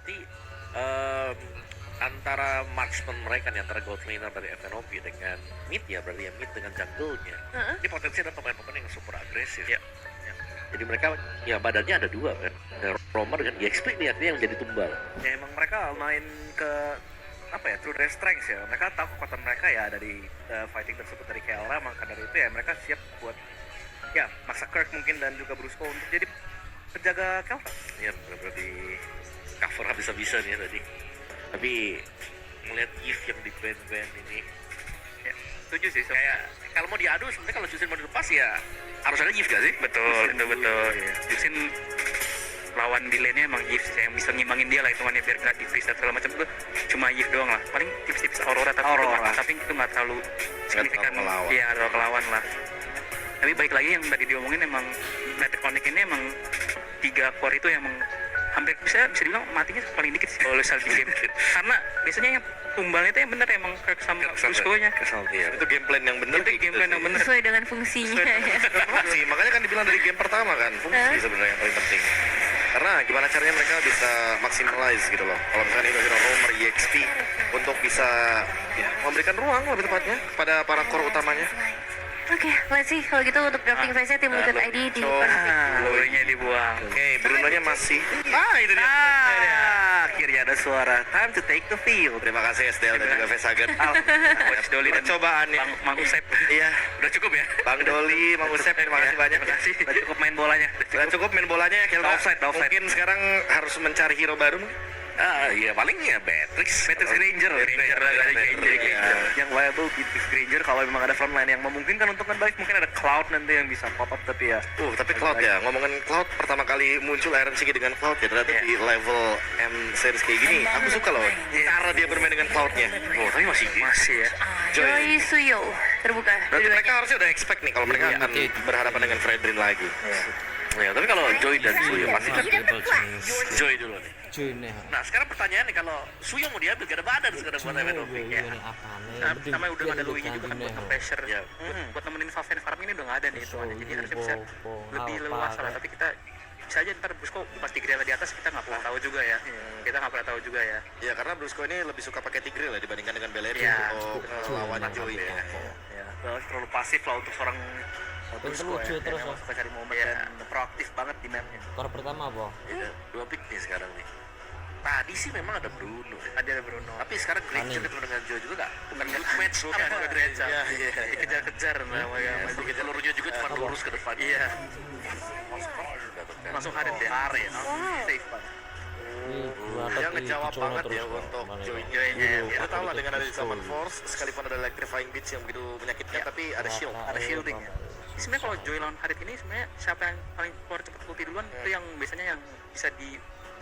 nanti em, antara marksman mereka nih, antara gold laner dari FNOP dengan mid ya, berarti ya mid dengan jungle-nya. Ini potensi ada pemain-pemain yang super agresif. Ya. Jadi mereka ya badannya ada dua kan, ada Romer dengan EXP nih artinya yang jadi tumbal. Ya emang mereka main ke apa ya, through their strengths ya. Mereka tahu kekuatan mereka ya dari fighting tersebut dari Kelara, maka dari itu ya mereka siap buat ya maksa Kirk mungkin dan juga Brusco untuk jadi penjaga Kelara. Ya benar-benar di cover habis-habisan ya tadi. Tapi melihat Yves yang di band-band ini, Ya, setuju sih. kayak kalau mau diadu sebenarnya kalau Jusin mau dilepas ya harus ada Yves gak sih? Betul. Jusin lawan di lane-nya emang Yves yang bisa ngimbangin dia lah, hitungannya biar nggak di freeze dan segala macam tuh cuma Yves doang lah. Paling tips-tips Aurora tapi itu nggak terlalu signifikan. melawan. Iya, terlalu melawan lah. Tapi baik lagi yang tadi diomongin, emang United Connect ini emang 3 core itu emang hampir bisa dibilang matinya paling dikit sih kalau di game. Karena biasanya yang tumbalnya itu yang bener emang Kirk sama Brusco-nya. Iya, itu game plan yang bener. Itu game plan yang bener. Sesuai dengan fungsinya ya. Sih, makanya kan dibilang dari game pertama kan, fungsi sebenarnya yang paling penting. Karena gimana caranya mereka bisa maximize gitu loh. Kalau misalnya ini Romer, EXP untuk bisa ya, memberikan ruang lebih tepatnya kepada para core utamanya. Oke, let's see. Kalau gitu untuk drafting phase-nya tim Liquid ID di Blue-nya dibuang. Oke, Bruno-nya masih. Itu dia. Akhirnya ada suara time to take the field. Terima kasih SDL dan juga Vesagen. Coach Doli dan Percobaannya. Mang Usep. Iya, Udah cukup ya? Bang Doli, Mang Usep, terima kasih banyak. Terima kasih. Udah cukup main bolanya. Sudah cukup main bolanya ya, kita Offside. mungkin sekarang harus mencari hero baru. Iya paling ya Matrix Granger Yang viable Beatrix Granger kalau memang ada frontline yang memungkinkan untuk ngebalik, mungkin ada Cloud nanti yang bisa pop up, tapi ya Tapi Cloud ya, ngomongin Cloud pertama kali muncul Iron Sigi dengan Cloud ya, ternyata di level M series kayak gini, aku suka loh cara dia bermain dengan Cloudnya. Tapi masih ya. Joy Suyo terbuka. Berarti mereka harusnya udah expect nih kalau mereka akan berhadapan dengan Fredrin lagi. Ya, tapi kalau Joy dan Suyo pasti kan Joy dulu nih. Nah sekarang pertanyaan nih, kalau Suyo mau diambil gak ada badan sekarang buat FNOP ya. Namanya udah nggak ada Louis-nya juga kan buat nge-pressure ya. Buat nemenin Faven Farm ini udah nggak ada nih hitungannya. Jadi harusnya bisa lebih leluasa lah. Tapi kita bisa aja ntar Brusco pas Tigreal di atas, kita nggak pernah tahu juga ya. Kita nggak pernah tahu juga ya. Ya karena Brusco ini lebih suka pakai Tigreal ya dibandingkan dengan Bellerin Ya, untuk lawan Joy ya. terlalu pasif lah untuk seorang Brusco ya. Dia memang suka cari momen dan proaktif banget di mapnya. Skor pertama apa? Ya, 2 pick nih sekarang nih. Tadi sih memang ada Bruno ya. Ada Bruno. Tapi sekarang Granger ketemu dengan Joy juga bukan match Bukan Granger. Iya. Dikejar-kejar namanya. Jalurnya juga cuma lurus ke depan. Iya. Langsung hadir deh. Lari. Safe banget. Dia ngejawab banget ya untuk Joy-nya ya. Kita tahu lah dengan ada di Summon Force, sekalipun ada Electrifying Beats yang begitu menyakitkan, tapi ada shield. Ada shielding ya. Sebenarnya kalau Joy lawan Harit ini sebenarnya siapa yang paling keluar cepat ulti duluan itu yang biasanya yang bisa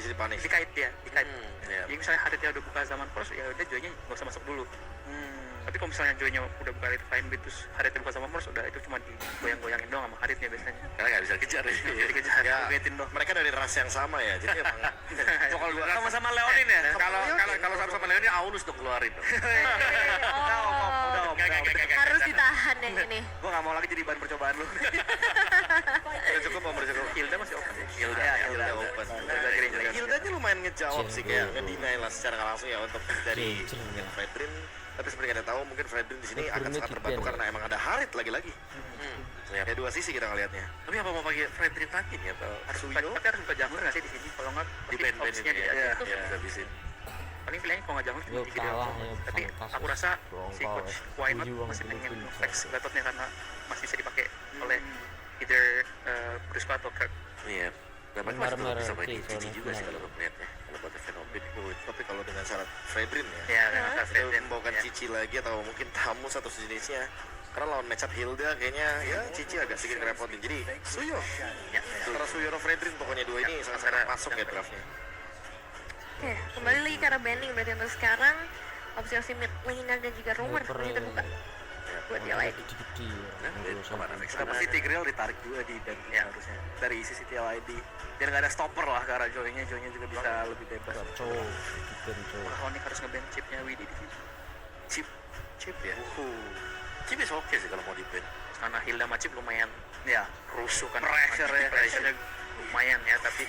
Bisa dipanis. dikait dia, dikait. Iya. Jadi misalnya Harit udah buka zaman Force, ya udah Joy-nya nggak usah masuk dulu. Tapi kalau misalnya Joy-nya udah buka Electrifying Beat terus Harit buka zaman Force, udah itu cuma digoyang-goyangin doang sama Haritnya biasanya. Karena nggak bisa kejar ya. Dikejar, Ya, digetin doang. mereka dari ras yang sama ya, jadi emang Kalau sama-sama Leonin ya. kalau sama-sama Leonin Aulus dong keluarin dong. Harus ditahan yang ini. Gue nggak mau lagi jadi bahan percobaan lu. Udah cukup mau cukup. Hilda masih open ya. Hilda open. Hildanya lumayan ngejawab sih, kayak ngedeny lah secara nggak langsung ya untuk dari Fredrin. Tapi seperti kita tahu mungkin Fredrin di sini akan sangat terbantu karena emang ada Harit lagi-lagi. Ya dua sisi kita ngelihatnya. Tapi apa mau pakai Fredrin lagi nih atau Tapi harus buka jungler nggak sih di sini? Kalau nggak di band opsinya ini dia. ya? Ya, habisin. Paling pilihannya kalau nggak jungler cuma di video. Tapi aku rasa si coach why not masih pengen flex Gatotnya karena masih bisa dipakai oleh either Brusco atau Kirk. Iya. Dan mereka masih tetap bisa main Cici juga sih kalau melihatnya. Kalau buat Fenobit. Tapi kalau dengan syarat Fredrin ya. Ya, dengan Fredrin membawakan Cici lagi atau mungkin Tamus atau sejenisnya. Karena lawan matchup Hilda kayaknya ya Cici agak sedikit ngerepotin. Jadi Suyo. Antara Suyo atau Fredrin pokoknya dua ini sangat-sangat masuk ya draftnya. Oke, kembali lagi ke arah banding berarti untuk sekarang opsi-opsi mid laner dan juga rumor masih terbuka buat dia lagi. Kenapa sih Tigreal ditarik juga di dan harusnya dari sisi TLID. Biar nggak ada stopper lah ke arah Joy-nya juga bisa lebih bebas. Onyx harus nge-ban chipnya Widi di sini. Chip ya. Chip is oke sih kalau mau di ban. Karena Hilda sama chip lumayan Ya, rusuh kan. pressure ya. Pressure-nya lumayan ya, tapi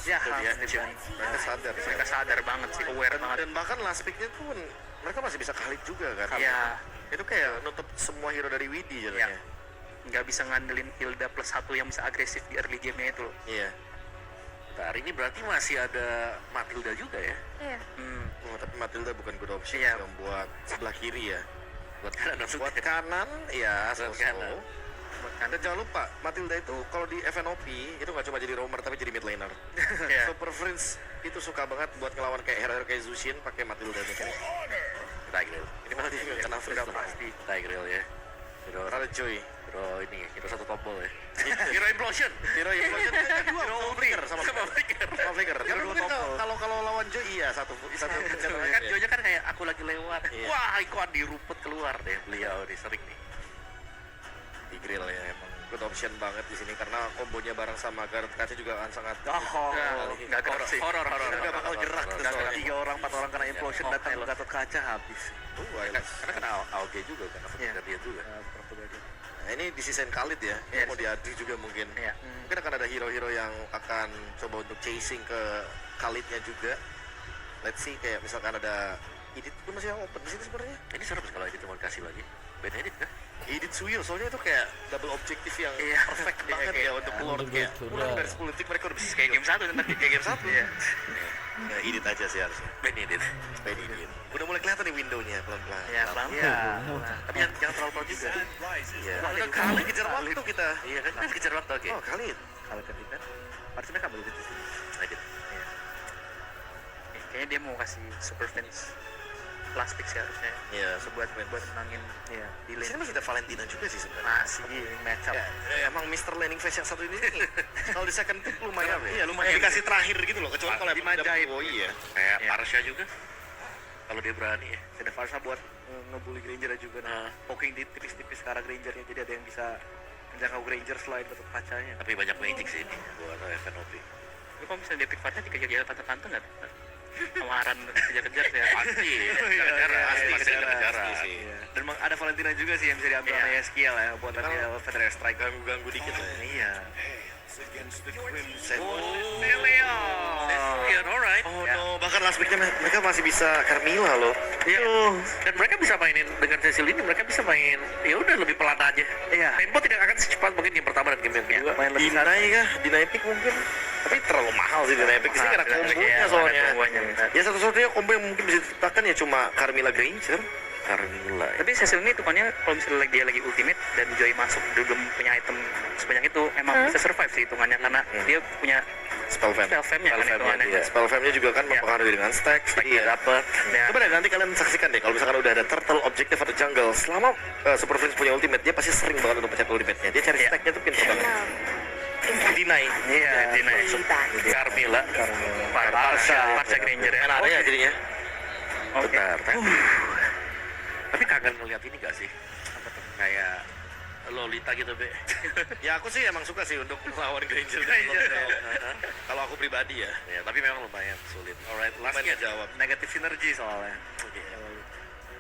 Ya, dia mereka sadar banget sih, aware banget. dan bahkan last pick-nya pun mereka masih bisa Khalid juga kan. Iya, Itu kayak nutup semua hero dari Widi jadinya. nggak bisa ngandelin Hilda plus 1 yang bisa agresif di early game-nya itu loh. Iya. Bentar, ini berarti masih ada Matilda juga ya? Iya. Oh, tapi Matilda bukan good option Iya. yang buat sebelah kiri ya. Buat kanan Buat kanan, ya, Buat so-so. kanan. Dan jangan lupa, Matilda itu kalau di FNOP itu nggak cuma jadi roamer tapi jadi mid laner. Iya. Super Prince itu suka banget buat ngelawan kayak hero kayak Zushin pakai Matilda nih. Tigreal. Ini malah dia nggak kena free Udah pasti. Tigreal ya. Hero Rada cuy. hero ini ya, hero satu tombol ya. Hero implosion. Hero Implosion kan dua Hero flicker sama flicker. Sama flicker. Hero Hero dua dua tombol. kalau lawan Joy iya satu Kan Jojo kan kayak aku lagi lewat. Iya. Wah, Ikuan dirupet keluar deh beliau nih, sering nih. Tigreal ya emang good option banget di sini karena kombonya bareng sama Gareth kaca juga akan sangat Nggak gerak sih. Horor. Nggak bakal gerak tuh soalnya. 3 orang 4 orang kena implosion Iya. datang Oh, Gatot kaca habis. Karena kena AOG juga kan, Iya. dia juga. Portugal. Nah, ini disisain Khalid ya, Yes. mau diadu juga mungkin. Iya. Mungkin akan ada hero-hero yang akan coba untuk chasing ke Khalidnya juga. Let's see, kayak misalkan ada Edit pun masih yang open di sini sebenarnya. Ini serem kalau Edit mau dikasih lagi. Ben Edit kah? Edit Suyo, soalnya itu kayak double objektif yang Iya. perfect Iya, banget kayak- ya untuk Lord kayak pulang dari 10 detik mereka udah bisa Kayak game 1 tadi. kayak game 1. Iya. Ya, Edit aja sih harusnya. Ben Edit. Ben Edit. Udah mulai kelihatan nih windownya pelan-pelan. Iya, pelan. Iya. Tapi jangan terlalu pelan juga. Iya. Wah, Udah ini Khalid kejar waktu kita. Iya kan, kita kejar waktu oke. Oh, Khalid. Kalau kan kita harusnya kan boleh di sini. Edit. Iya. Kayaknya dia mau kasih super fans plastik sih harusnya. Iya, Buat menangin Iya. Di di lane. sini masih ada Valentina juga sih sebenarnya. Masih. Ini match up. Ya, emang Mr. Landing Phase yang satu ini nih, kalau di second pick lumayan, Kenapa ya? iya lumayan dikasih terakhir gitu loh, kecuali kalau emang Dimajain. dapet Bowie ya. Kayak Iya. Parsha juga. Kalau dia berani ya. Ada Farsa buat ngebully Granger juga nah. Poking di tipis-tipis ke arah Grangernya jadi ada yang bisa menjangkau Granger selain Gatot kacanya. Tapi banyak magic sih ini buat FNOP. Tapi kalau misalnya dia pick partnya dikejar-kejar tante-tante nggak? Kemarin kejar-kejar ya pasti. Kejar-kejar pasti kejar-kejar. sih. Iya. Dan ada Valentina juga sih yang bisa diambil sama Iya. Eskiel ya buat nanti Kalau- Federer Strike. Ganggu-ganggu dikit lah ya. Iya. Iya, alright. Oh Ya. no, bahkan last picknya mereka masih bisa Carmilla loh. Iya. Dan mereka bisa mainin dengan Cecil ini, mereka bisa main ya udah lebih pelan aja. Iya. Tempo tidak akan secepat mungkin game pertama dan game yang kedua. Main lebih Dinai kah? Dinai pick mungkin. Tapi terlalu mahal sih Dinai pick. Sini karena kombonya Iya, soalnya. ada kombonya. Ya satu-satunya combo yang mungkin bisa diciptakan ya cuma Carmilla Granger. Carmilla. Tapi Cecil ini hitungannya kalau misalnya dia lagi ultimate dan Joy masuk belum punya item sebanyak itu emang bisa survive sih hitungannya karena dia punya Spell Fam. spell fam-nya kan hitungannya. Iya, Spell Fam-nya juga kan Iya. mempengaruhi dengan stack. Dia dapat. Ya. Coba deh nanti kalian saksikan deh kalau misalkan udah ada turtle objektif atau jungle selama Super Prince punya ultimate dia pasti sering banget untuk mencari ultimate-nya. Dia cari Iya. stack-nya tuh pintar banget. Dinai. Iya, Dina. Carmilla. Parsha Granger ya. Kan ada ya jadinya. Oke. Bentar. Tapi kangen ngeliat ini gak sih? Kayak Lolita gitu, Be. Ya aku sih emang suka sih untuk melawan Granger. Kalau aku pribadi ya. Ya, tapi memang lumayan sulit. Alright, Lumayan lastnya jawab. negatif sinergi soalnya.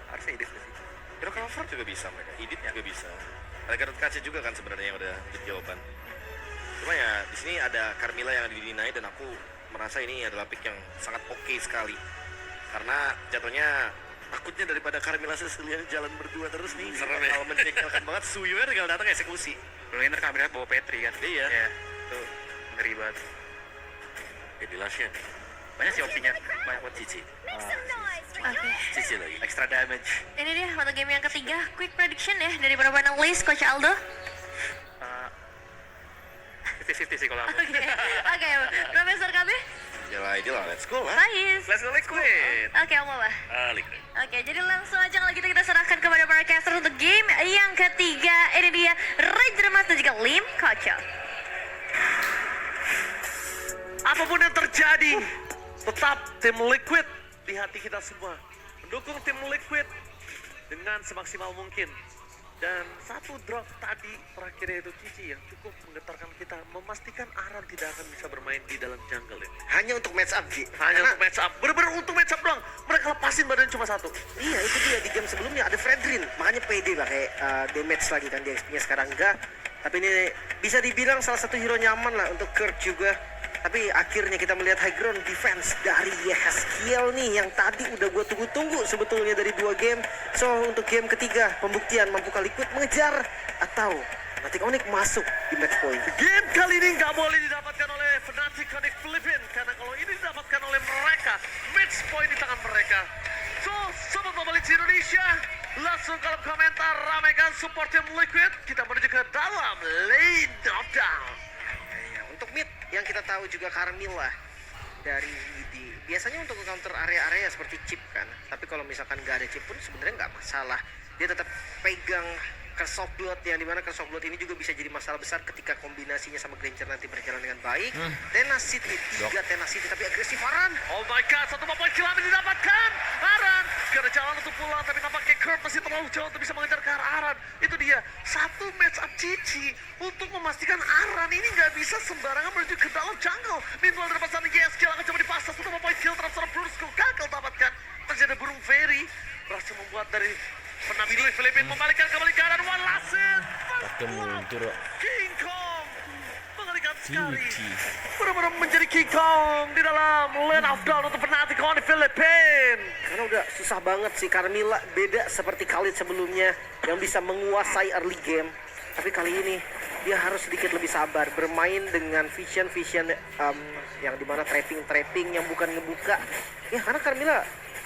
Harusnya Edith sih. Hero cover juga bisa mereka. Edith juga bisa. Ada Gatot Kaca juga kan sebenarnya yang udah jadi jawaban. Cuma ya di sini ada Carmilla yang didinai dan aku merasa ini adalah pick yang sangat oke sekali. Karena jatuhnya takutnya daripada Carmilla Cecilia jalan berdua terus nih. Serem ya. Kalau mencekelkan banget Suyo nya tinggal datang eksekusi. Dulu ini Carmilla bawa Petri kan? Iya. Ya, itu ngeri banget. Jadi lastnya nih. Banyak sih opsinya, banyak buat Cici. Oke. Cici lagi. Extra damage. Ini dia untuk game yang ketiga, quick prediction ya dari beberapa analis Coach Aldo. 50-50 sih kalau aku. Oke, Profesor KB, Yalah, ini lah, let's go lah. Rais. Let's go, let's quit. Oke, Om Mama. Alik. Oke, jadi langsung aja kalau gitu kita serahkan kepada para caster untuk game yang ketiga. Ini dia Ranger Mas dan juga Lim Kocok. Apapun yang terjadi, tetap tim Liquid di hati kita semua. Mendukung tim Liquid dengan semaksimal mungkin. Dan satu drop tadi terakhirnya itu Cici yang cukup menggetarkan kita, memastikan Aran tidak akan bisa bermain di dalam jungle ini. Hanya untuk match up, Ji. Hanya untuk match up, bener-bener untuk match up doang. Mereka lepasin badan cuma satu. Iya, itu dia di game sebelumnya ada Fredrin, makanya pede pakai damage lagi kan dia XP-nya sekarang enggak. Tapi ini bisa dibilang salah satu hero nyaman lah untuk Kurt juga. Tapi akhirnya kita melihat high ground defense dari Yeskiel nih yang tadi udah gue tunggu-tunggu sebetulnya dari 2 game. So untuk game ketiga pembuktian mampukah Liquid mengejar atau Fnatic Onyx masuk di match point. Game kali ini nggak boleh didapatkan oleh Fnatic Onyx Filipin karena kalau ini didapatkan oleh mereka, match point di tangan mereka. So, Sobat Mobile Leagues Indonesia, langsung kolom komentar ramaikan support tim Liquid. Kita menuju ke dalam lane knockdown. Untuk mid yang kita tahu juga Carmilla dari WD. Biasanya untuk counter area-area seperti chip kan. Tapi kalau misalkan nggak ada chip pun sebenarnya nggak masalah. Dia tetap pegang Curse of Blood yang dimana Curse of Blood ini juga bisa jadi masalah besar ketika kombinasinya sama Granger nanti berjalan dengan baik. Tenacity, 3 Tenacity tapi agresif Aran. Oh my god, satu point kill didapatkan. Aran gak ada jalan untuk pulang, tapi nampaknya Kurt masih terlalu jauh untuk bisa mengejar ke arah Aran. Itu dia, satu match up Cici untuk memastikan Aran ini nggak bisa sembarangan menuju ke dalam jungle. Meanwhile dari pasangan Yeskiel akan coba dipasang, satu point kill terhadap seorang Brusco, gagal dapatkan. Masih ada burung Fairy, berhasil membuat dari penampilan Filipin membalikkan kembali keadaan One Last Hit. Pakai mundur. King Kong mengerikan sekali. Benar-benar menjadi King Kong di dalam lane of down untuk Fnatic Onyx Filipin. Karena udah susah banget sih Carmilla, beda seperti Khalid sebelumnya yang bisa menguasai early game. Tapi kali ini dia harus sedikit lebih sabar, bermain dengan vision yang dimana trapping yang bukan ngebuka. Ya karena Carmilla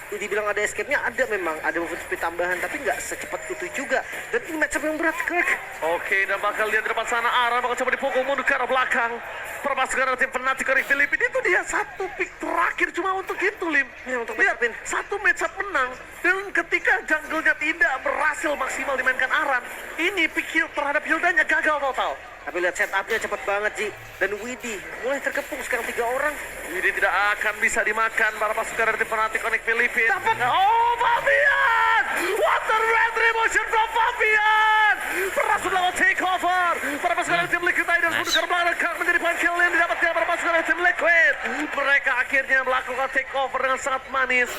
dibilang ada escape-nya, ada memang, ada movement speed tambahan, tapi nggak secepat itu juga. Dan ini matchup yang berat, Kirk. Oke, dan bakal lihat di depan sana Aran bakal coba dipukul mundur ke arah belakang. Permasukan tim Fnatic Onyx Filipin itu dia satu pick terakhir cuma untuk itu, Lim. Ya, untuk lihat, matchupin. satu matchup menang. Dan ketika jungle-nya tidak berhasil maksimal dimainkan Aran, ini pick heal terhadap Hildanya gagal total. Tapi lihat setup-nya cepat banget, Ji. Dan Widhi mulai terkepung sekarang 3 orang. Ini tidak akan bisa dimakan para pasukan dari tim Fnatic Onyx Filipin. Oh, Fabian! What a retribution from Fabian! Berhasil melakukan takeover. Para pasukan dari tim Liquid Tigers menukar belakang menjadi point kill yang didapatkan para pasukan dari tim Liquid. Mereka akhirnya melakukan takeover dengan sangat manis.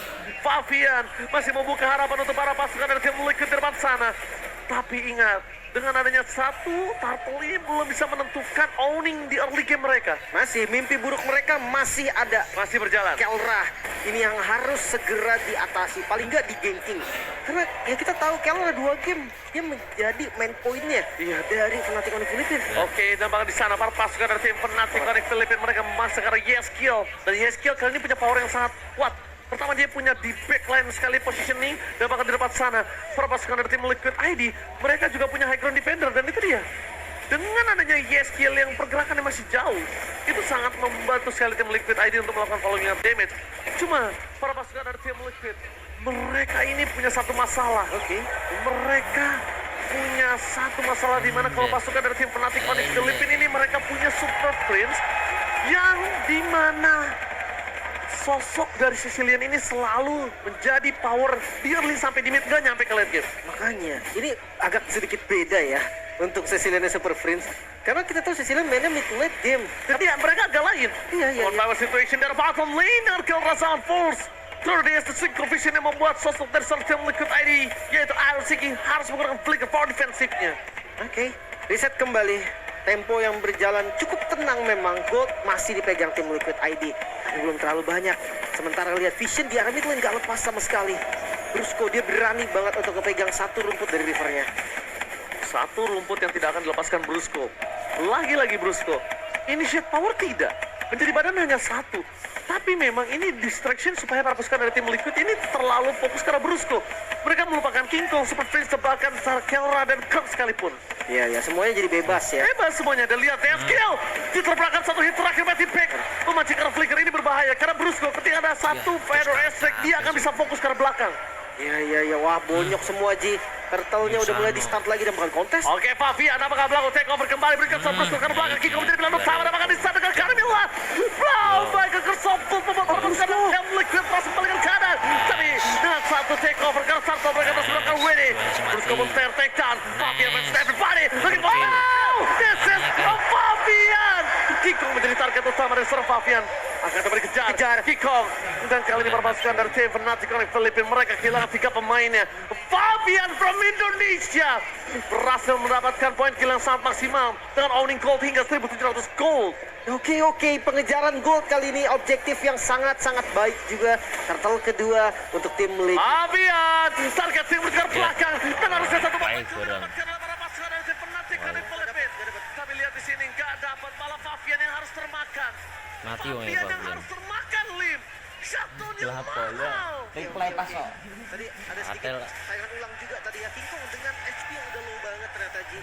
Fabian masih membuka harapan untuk para pasukan dari tim Liquid di depan sana. Tapi ingat, dengan adanya satu turtle ini belum bisa menentukan owning di early game mereka. Masih, mimpi buruk mereka masih ada. Masih berjalan. Kelra ini yang harus segera diatasi, paling nggak di ganking. Karena ya kita tahu Kelra 2 game dia menjadi main poinnya dari Fnatic Onyx Filipin. Oke, dan bahkan di sana para pasukan dari tim Fnatic Onyx Filipin mereka memasang karena Yeskiel. Dan Yeskiel kali ini punya power yang sangat kuat. Pertama dia punya di backline sekali positioning, dan bahkan di depan sana para pasukan dari tim Liquid ID mereka juga punya high ground defender, dan itu dia. Dengan adanya Yeskiel yang pergerakannya masih jauh, itu sangat membantu sekali tim Liquid ID untuk melakukan following up damage. Cuma para pasukan dari tim Liquid mereka ini punya satu masalah. Mereka punya satu masalah di mana kalau pasukan dari tim Fnatic Onyx Filipin ini mereka punya Super Prince yang dimana sosok dari Sicilian ini selalu menjadi power di early sampai di mid, nggak nyampe ke late game. Makanya ini agak sedikit beda ya untuk Sicilian Super Prince. Karena kita tahu Sicilian mainnya mid late game. Jadi ya, mereka agak lain. Iya. On power situation dari bottom lane dengan kill Razan Force. Third is the synchro vision yang membuat sosok dari tim Liquid ID yaitu Arsiki harus menggunakan flicker power defensifnya. Oke, reset kembali. Tempo yang berjalan cukup tenang memang. Gold masih dipegang tim Liquid ID. Belum terlalu banyak. Sementara lihat vision di arah mid lane nggak lepas sama sekali. Brusco dia berani banget untuk kepegang satu rumput dari rivernya. Satu rumput yang tidak akan dilepaskan Brusco. Lagi-lagi Brusco. Initiate power tidak. Menjadi badan hanya satu. Tapi memang ini distraction supaya para pasukan dari tim Liquid ini terlalu fokus karena Brusco. Mereka melupakan King Kong, Super Prince, bahkan Kelra dan Kirk sekalipun. Iya, semuanya jadi bebas ya. Bebas semuanya. Dan lihat Yeskiel diterbangkan satu hit terakhir mati pick. Memancing karena flicker ini berbahaya. Karena Brusco ketika ada satu Fire Attack dia akan bisa fokus ke belakang. Iya. Wah, bonyok semua, Ji. Turtle-nya udah mulai di-start lagi dan bukan kontes. Oke, Fabian apakah melakukan take over kembali berikan satu Brusco ke belakang. King Kong menjadi pilihan utama dan bahkan di-start dengan Carmilla. Baik ke Kersopul memperbaiki yang Liquid masuk balikan kanan. Tapi dengan satu take over karena satu mereka terus melakukan Winnie. Brusco men-fair take down. Fabian men everybody. Looking wow! This is a Fabian. King Kong menjadi target utama dari seorang Fabian. Akan dapat dikejar. dikejar. Kikong. Dan kali ini perpasukan dari tim Fnatic oleh Filipina. Mereka kehilangan 3 pemainnya. Fabian from Indonesia berhasil mendapatkan poin kill yang sangat maksimal dengan owning gold hingga 1.700 gold. Oke, pengejaran gold kali ini objektif yang sangat-sangat baik juga. Turtle kedua untuk tim Liquid. Fabian, target tim bergerak belakang dan harusnya satu Baik, kurang. para pasukan dari tim Fnatic dari Filipina. Tapi lihat di sini nggak dapat, malah Fabian yang harus termakan. Mati wong Fabian ya yang Fabian. harus termakan, Lim. Shutdown-nya Kenapa ya? mahal. Replay pas kok. Tadi ada sedikit Atel. tayangan ulang juga tadi ya. King Kong dengan HP yang udah low banget ternyata Ji.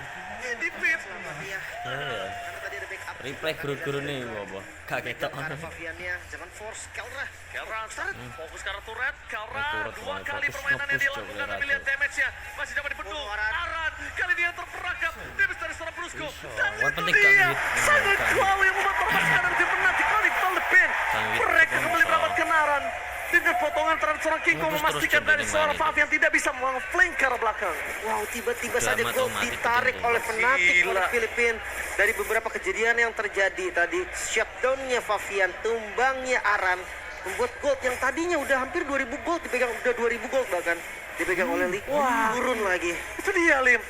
Di pit. Selamat ya. Iya. Karena tadi ada backup. Replay guru-guru nih bobo. Kaget tok. Karena Fabiannya jangan force Kelra. Kelra start, fokus ke arah turret. Kelra Turret, 2 mulai kali fokus, permainan yang fokus, dilakukan, coba tapi lihat damage-nya masih dapat dibendung. Aran kali ini yang terperangkap, damage dari seorang Brusco. Dan Wah, itu penting dia, kan, Sangat kan. Kual yang membuat permainan dari tim Fnatic kali Filipina. Sangat. Mereka kembali mendapatkan Aran. Dengan potongan terhadap seorang King Kong Terus memastikan coba dari di seorang mana Fabian tidak bisa meng-flank ke arah belakang. Wow, tiba-tiba Drama saja gol otomatis ditarik betul. oleh Fnatic Gila. oleh Filipina. Dari beberapa kejadian yang terjadi tadi, shutdown-nya Fabian, tumbangnya Aran, membuat gold yang tadinya udah hampir 2000 gold dipegang, udah 2000 gold bahkan dipegang oleh Liquid. Wah. Turun lagi. Itu dia, Lim.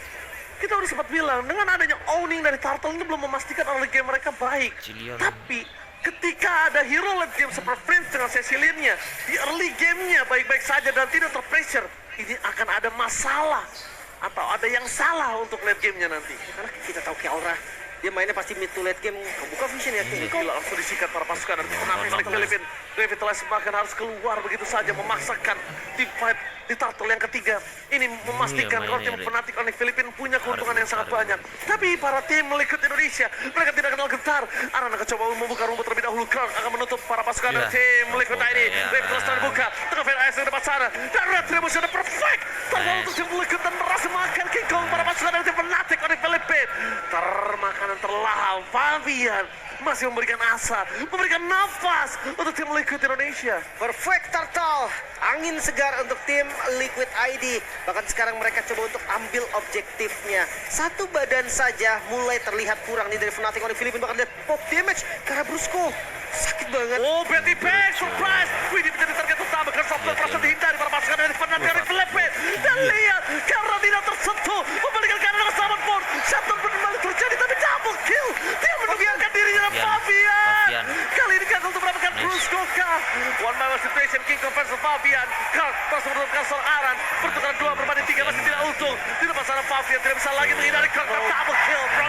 Kita udah sempat bilang, dengan adanya owning dari Turtle ini belum memastikan early game mereka baik. Cilion. Tapi, ketika ada hero late game seperti Prince dengan Cecilian-nya, di early game-nya baik-baik saja dan tidak terpressure, ini akan ada masalah. Atau ada yang salah untuk late game-nya nanti. Karena kita tahu Kelra, dia mainnya pasti mid to late game, kebuka vision ya. King Kong. Gila, langsung disikat para pasukan dari Fnatic Filipina. Revitalize bahkan harus keluar begitu saja, memaksakan team fight di Turtle yang ketiga. Ini memastikan Iya, kalau tim mainnya, Fnatic oleh Filipina punya keuntungan yang sangat Harus banyak. Tapi para tim Liquid Indonesia, mereka tidak kenal gentar. Aran akan coba membuka rumput terlebih dahulu. Crown akan menutup para pasukan dari Iya. tim Liquid ID. Iya. Revitalize terbuka, tengah VS di depan sana. Dan retribusi sudah perfect. Terbawa untuk tim Liquid dan berhasil makan King Kong para pasukan dari tim Fnatic oleh Filipina. Termakanan terlahap. Fabian masih memberikan asa, memberikan nafas untuk tim Liquid Indonesia. Perfect Turtle, angin segar untuk tim Liquid ID. Bahkan sekarang mereka coba untuk ambil objektifnya. Satu badan saja mulai terlihat kurang nih dari Fnatic oleh Filipina. Bahkan ada pop damage karena Brusco. Sakit banget. Oh, Betty Pack, surprise! Wih, ini menjadi target utama karena software berhasil dihindari para pasukan dari Fnatic dari Filipina. Dan lihat, karena tidak tersentuh, membalikan kanan dengan selamat pun. Shutdown kembali terjadi, tapi double kill. Dia membiarkan dirinya Fabian. Fabian. Kali ini gagal untuk mendapatkan Brusco kah? One by one situation, King Kong versus Fabian. Karl terus menurunkan seorang Aran. Pertukaran 2 berbanding 3 masih tidak untung. Di depan sana Fabian tidak bisa lagi menghindari Karl. Double kill, bro.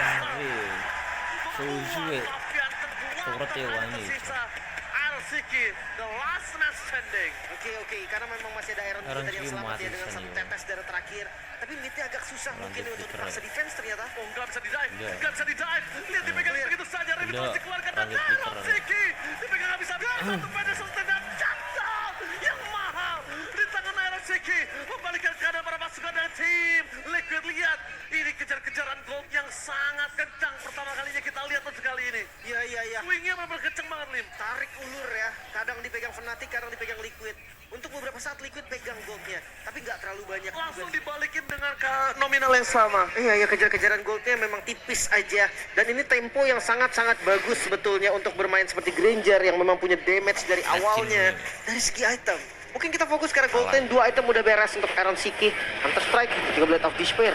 Suwe. Fabian Turret ya, tenggelam wani. tersisa. Arsiki, the last man standing. Oke, karena memang masih ada Iron Iron tadi yang Q selamat mati ya dengan sana satu ya. tetes darah terakhir. Tapi midnya agak susah mungkin Lanjut untuk di keren. dipaksa defense ternyata. Oh, nggak bisa di-dive, Iya. nggak bisa di-dive. Lihat dipegang Clear. begitu saja, Revitals Udah, dikeluarkan dan lanjut di keren. Arsiki dipegang nggak bisa. Satu Peterson dan shutdown yang mahal di tangan Arsiki. Membalikan keadaan para pasukan dari tim Liquid. Lihat, ini kejar-kejaran gold yang sangat kencang. Pertama kalinya kita lihat untuk kali ini. Iya. Swingnya benar-benar kencang banget, Lim. Tarik ulur ya. Kadang dipegang Fnatic, kadang dipegang Liquid. Untuk beberapa saat Liquid pegang goldnya, tapi nggak terlalu banyak. Langsung dibalikin dengan nominal yang sama. Iya, kejar-kejaran goldnya memang tipis aja. Dan ini tempo yang sangat-sangat bagus sebetulnya untuk bermain seperti Granger yang memang punya damage dari awalnya. Dari segi item. Mungkin kita fokus karena gold lane 2 item udah beres untuk Iron Siki, Hunter Strike, juga Blade of Despair.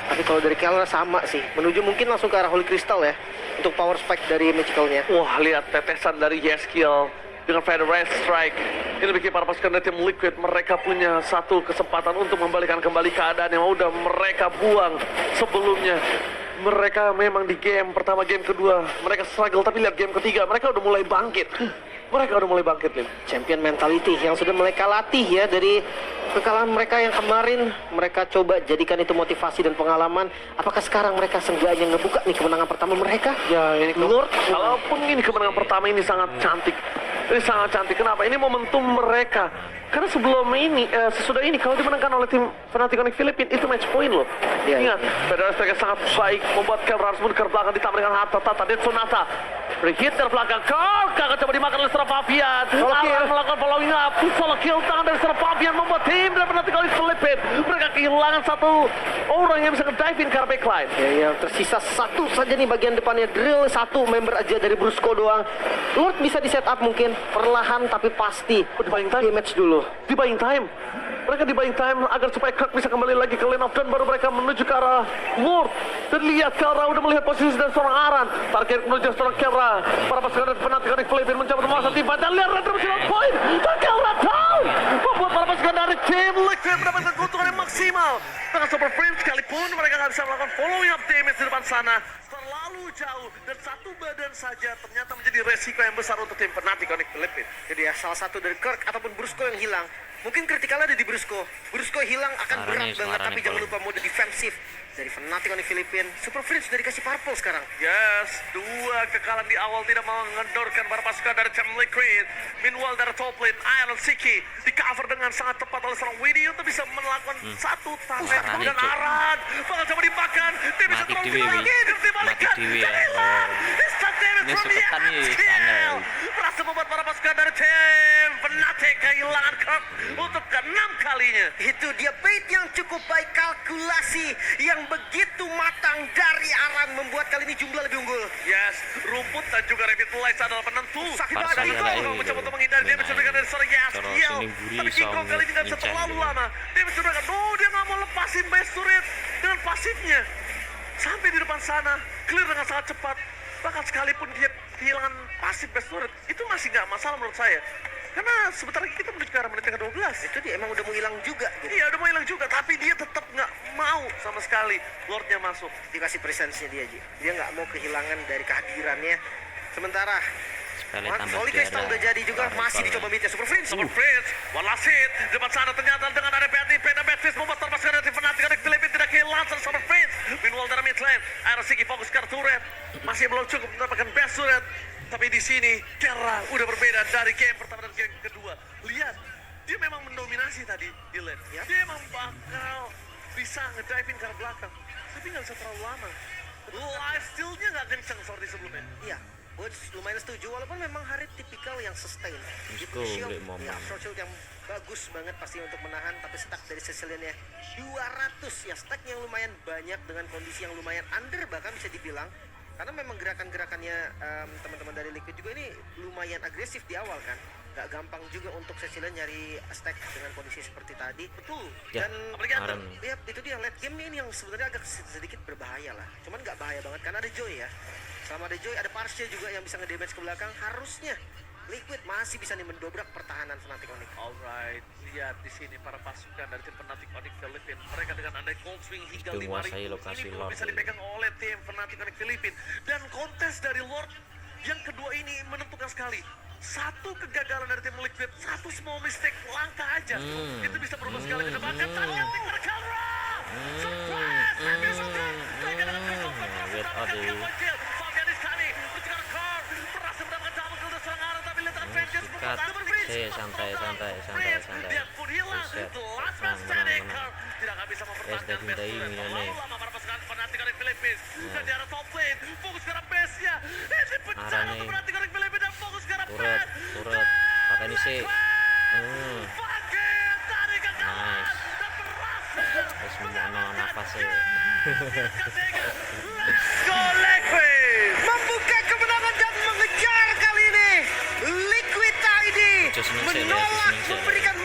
Tapi kalau dari Kelra sama sih, menuju mungkin langsung ke arah Holy Crystal ya, untuk power spike dari magicalnya. Wah, lihat tetesan dari Yeskiel dengan Federal Strike. Ini bikin para pasukan dari tim Liquid, mereka punya satu kesempatan untuk membalikan kembali keadaan yang udah mereka buang sebelumnya. Mereka memang di game pertama, game kedua mereka struggle, tapi lihat game ketiga mereka udah mulai bangkit. Mereka udah mulai bangkit, Lim. Champion mentality yang sudah mereka latih ya dari kekalahan mereka yang kemarin. Mereka coba jadikan itu motivasi dan pengalaman. Apakah sekarang mereka seenggaknya ngebuka nih kemenangan pertama mereka? Ya, ini Lord, kalaupun ini kemenangan pertama ini sangat cantik. Ini sangat cantik. Kenapa? Ini momentum mereka. Karena sebelum ini, sesudah ini kalau dimenangkan oleh tim Fnatic Onyx Filipina itu match point loh. Iya. Ingat, Federal Strike sangat baik membuat Kelra harus mundur ke belakang ditambah dengan Hatta Tata dan Sonata. Free hit dari belakang, Karl akan coba dimakan oleh seorang Fabian. Alan melakukan melakukan following up. Solo kill tangan dari seorang Fabian membuat tim dan penalti kali Filipin. Mereka kehilangan satu orang yang bisa nge-dive in ke arah backline. Ya, yang tersisa satu saja nih bagian depannya. Drill satu member aja dari Brusco doang. Lord bisa di setup mungkin perlahan tapi pasti. Di buying time. Damage dulu. Di buying time. Mereka di buying time agar supaya Kirk bisa kembali lagi ke lane of dan baru mereka menuju ke arah Lord. Dan lihat Kara udah melihat posisi dan seorang Aran. Target menuju seorang Kara. Para pasukan dari penanti dari Filipin mencoba menguasai tim. Dan lihat Red Ribbon on point. Dan Kara down. Membuat para pasukan dari tim Liquid mendapatkan keuntungan yang maksimal. Dengan Super Frame sekalipun mereka nggak bisa melakukan following up damage di depan sana. Terlalu jauh dan satu badan saja ternyata menjadi resiko yang besar untuk tim Fnatic Onyx Filipin. Jadi ya salah satu dari Kirk ataupun Brusco yang hilang. Mungkin kritikalnya ada di Brusco. Brusco hilang akan berat banget, tapi jangan lupa mode defensif dari Fnatic Onyx Filipin. Super Free sudah dikasih purple sekarang. Yes, dua kekalahan di awal tidak mengendorkan para pasukan dari Team Liquid. Meanwhile dari top lane, Iron Siki di cover dengan sangat tepat oleh seorang Winnie untuk bisa melakukan satu target. Dan Aran bakal coba dimakan. Dia bisa terlalu lagi, dibalikan. Dan hilang. Instant damage from the kill. Berhasil membuat para pasukan dari tim Fnatic kehilangan Kirk untuk ke-6 kalinya. Itu dia bait yang cukup baik, kalkulasi yang begitu matang dari Aran membuat kali ini jumlah lebih unggul. Yes, rumput dan juga revitalize adalah penentu. Parsa Dan ya, itu ini mencoba untuk menghindari damage diberikan dari seorang Terus Yaskiel. ini Guri Tapi King Kong sama kali ini nggak bisa Vincent terlalu gitu. lama. Damage diberikan, dia nggak mau lepasin base turret dengan pasifnya. Sampai di depan sana, clear dengan sangat cepat. Bahkan sekalipun dia kehilangan pasif base turret, itu masih nggak masalah menurut saya. Karena sebentar lagi kita menuju ke arah menit ke-12. Itu dia emang udah mau hilang juga gitu. Iya, udah mau hilang juga, tapi dia tetap nggak mau sama sekali Lordnya masuk. Dikasih presence-nya dia, Ji. Dia nggak mau kehilangan dari kehadirannya. Sementara Sekali tambah Holy Crystal udah jadi juga, masih dicoba mid-nya Super Prince. Super Prince, one last hit. Depan sana ternyata dengan ada Betty, Pena Betfist membuat terpaskan dari Fnatic dari Filipin tidak kehilangan Super Prince. Meanwhile dari mid lane, Iron Siki fokus ke turret. Masih belum cukup mendapatkan best turret. Tapi di sini, Kera udah berbeda dari game pertama dan game kedua. Lihat, dia memang mendominasi tadi di lane. Ya. Dia memang bakal bisa ngediving ke arah belakang. Tapi nggak bisa terlalu lama. Life steal-nya nggak kencang seperti sebelumnya. Iya, Woods lumayan setuju walaupun memang Harit tipikal yang sustain. Disco, beli momen. Ya, short shield yang bagus banget pasti untuk menahan, tapi stack dari Sicilian-nya 200 ya, stack yang lumayan banyak dengan kondisi yang lumayan under bahkan bisa dibilang. Karena memang gerakan-gerakannya teman-teman dari Liquid juga ini lumayan agresif di awal kan. Gak gampang juga untuk Cecilia nyari stack dengan kondisi seperti tadi. Betul. Ya, Dan Aran. ya itu dia late game ini yang sebenarnya agak sedikit berbahaya lah. Cuman gak bahaya banget karena ada Joy ya. Selama ada Joy ada Parsia juga yang bisa ngedamage ke belakang. Harusnya Liquid masih bisa nih mendobrak pertahanan Fnatic Onyx. Alright, lihat di sini para pasukan dari tim Fnatic Onyx Filipin. Mereka dengan andai cold swing hingga Itu 5.000 menguasai lokasi ini belum Lord bisa ini. dipegang oleh tim Fnatic Onyx Filipin. Dan kontes dari Lord yang kedua ini menentukan sekali. Satu kegagalan dari tim Liquid, satu small mistake langkah aja. Itu bisa berubah sekali ke depan. Dan targeting dari Kalra! Surprise! Hampir sudah! Mereka dengan triple kill, berhasil mendapatkan triple kill. Fabian di sini, mencegah Car, berhasil mendapatkan double kill dari seorang Aran, tapi lihat advantage Sikat. Santai. dia pun hilang. Buset. Last Tenang, man standing. tenang. Tidak akan bisa mempertahankan Udah base cintai turret. ini, Terlalu nih. lama para pasukan Fnatic Onyx Filipin. Dan di arah top lane, fokus ke arah base-nya. Ini pecah Aran untuk nih. Fnatic Onyx Filipin dan fokus ke arah Turret, base. turret. Pakai ini sih. Bangkit dari kekalahan. Nice. Dan berhasil Terus menyano nafas ya. Go Liquid! Membuka kemenangan dan mengejar kali ini. Liquid ID Just mention ya, menolak just mention ya. memberikan